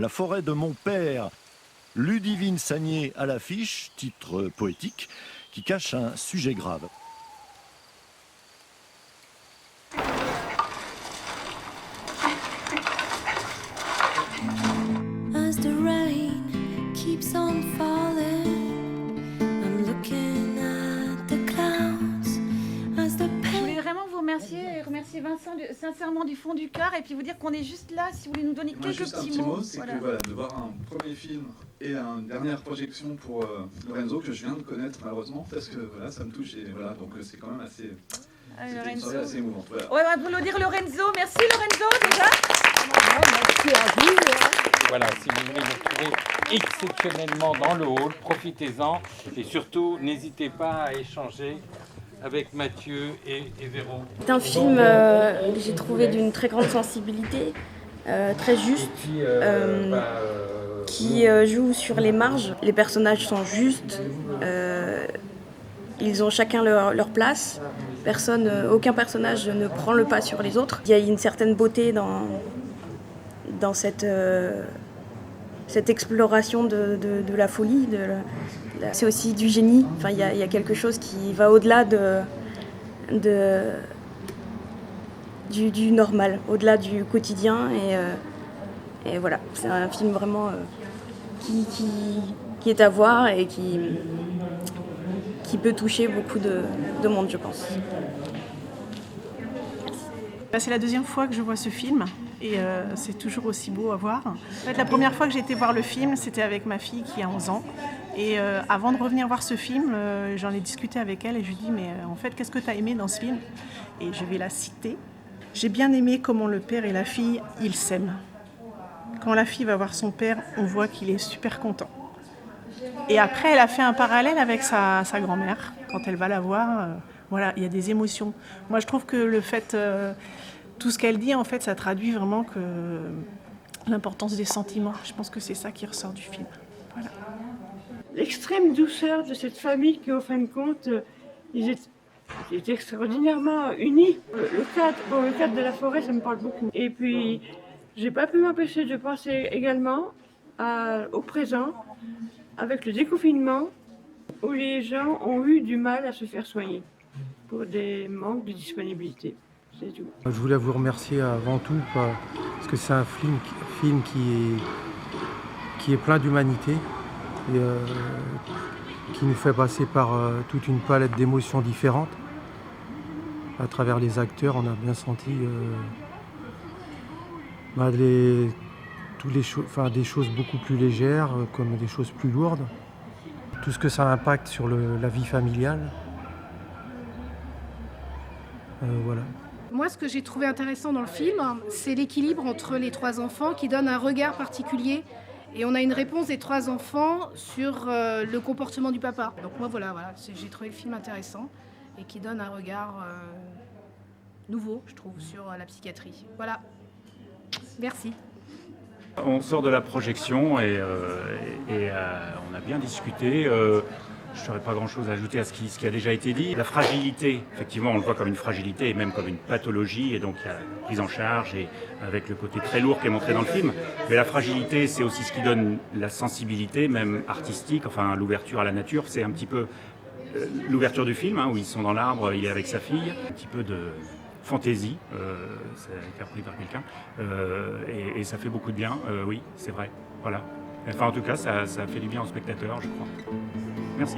La forêt de mon père. Ludivine Sagné à l'affiche, titre poétique, qui cache un sujet grave. As the rain keeps on falling, I'm looking at the clouds. As the Je voulais vraiment vous remercier et remercier Vincent sincèrement du fond du cœur et puis vous dire qu'on est juste là si vous voulez nous donner quelques juste petits un petit mots. mot, c'est Voilà. que voilà, de voir un premier film et une dernière projection pour Lorenzo que je viens de connaître malheureusement parce que voilà, ça me touche et voilà, donc c'est quand même assez, c'était une soirée assez émouvante. Voilà. Ouais, on va applaudir Lorenzo. Merci Lorenzo déjà. Merci à vous. Voilà, si vous voulez vous retrouver exceptionnellement dans le hall, profitez-en et surtout n'hésitez pas à échanger avec Mathieu et Véro. C'est un film que j'ai trouvé d'une très grande sensibilité, très juste, qui joue sur les marges. Les personnages sont justes, ils ont chacun leur place. Aucun personnage ne prend le pas sur les autres. Il y a une certaine beauté dans cette exploration de la folie. C'est aussi du génie. Enfin, il y a quelque chose qui va au-delà du normal, au-delà du quotidien. Et voilà, c'est un film vraiment qui est à voir et qui peut toucher beaucoup de monde, je pense. C'est la deuxième fois que je vois ce film et c'est toujours aussi beau à voir. En fait, la première fois que j'ai été voir le film, c'était avec ma fille qui a 11 ans. Et avant de revenir voir ce film, j'en ai discuté avec elle et je lui ai dit « mais en fait, qu'est-ce que tu as aimé dans ce film ?» Et je vais la citer. « J'ai bien aimé comment le père et la fille, ils s'aiment. Quand la fille va voir son père, on voit qu'il est super content. » Et après, elle a fait un parallèle avec sa grand-mère. Quand elle va la voir, voilà, il y a des émotions. Moi, je trouve que le fait... tout ce qu'elle dit, en fait, ça traduit vraiment l'importance des sentiments. Je pense que c'est ça qui ressort du film. Voilà. L'extrême douceur de cette famille qui, au fin de compte, ils étaient extraordinairement unis. Le cadre de la forêt, ça me parle beaucoup. Et puis, j'ai pas pu m'empêcher de penser également au présent, avec le déconfinement, où les gens ont eu du mal à se faire soigner pour des manques de disponibilité. C'est tout. Je voulais vous remercier avant tout parce que c'est un film qui est plein d'humanité et qui nous fait passer par toute une palette d'émotions différentes. À travers les acteurs, on a bien senti des choses beaucoup plus légères comme des choses plus lourdes. Tout ce que ça impacte sur la vie familiale. Voilà. Moi, ce que j'ai trouvé intéressant dans le film, c'est l'équilibre entre les trois enfants qui donne un regard particulier. Et on a une réponse des trois enfants sur le comportement du papa. Donc moi, voilà, j'ai trouvé le film intéressant et qui donne un regard nouveau, je trouve, sur la psychiatrie. Voilà. Merci. On sort de la projection et on a bien discuté. Je n'aurais pas grand-chose à ajouter à ce qui a déjà été dit. La fragilité, effectivement, on le voit comme une fragilité et même comme une pathologie. Et donc, il y a la prise en charge et avec le côté très lourd qui est montré dans le film. Mais la fragilité, c'est aussi ce qui donne la sensibilité, même artistique, enfin l'ouverture à la nature. C'est un petit peu l'ouverture du film, où ils sont dans l'arbre, il est avec sa fille. Un petit peu de fantaisie, ça a été repris par quelqu'un. Et ça fait beaucoup de bien, oui, c'est vrai. Voilà. Enfin, en tout cas, ça fait du bien aux spectateurs, je crois. Merci.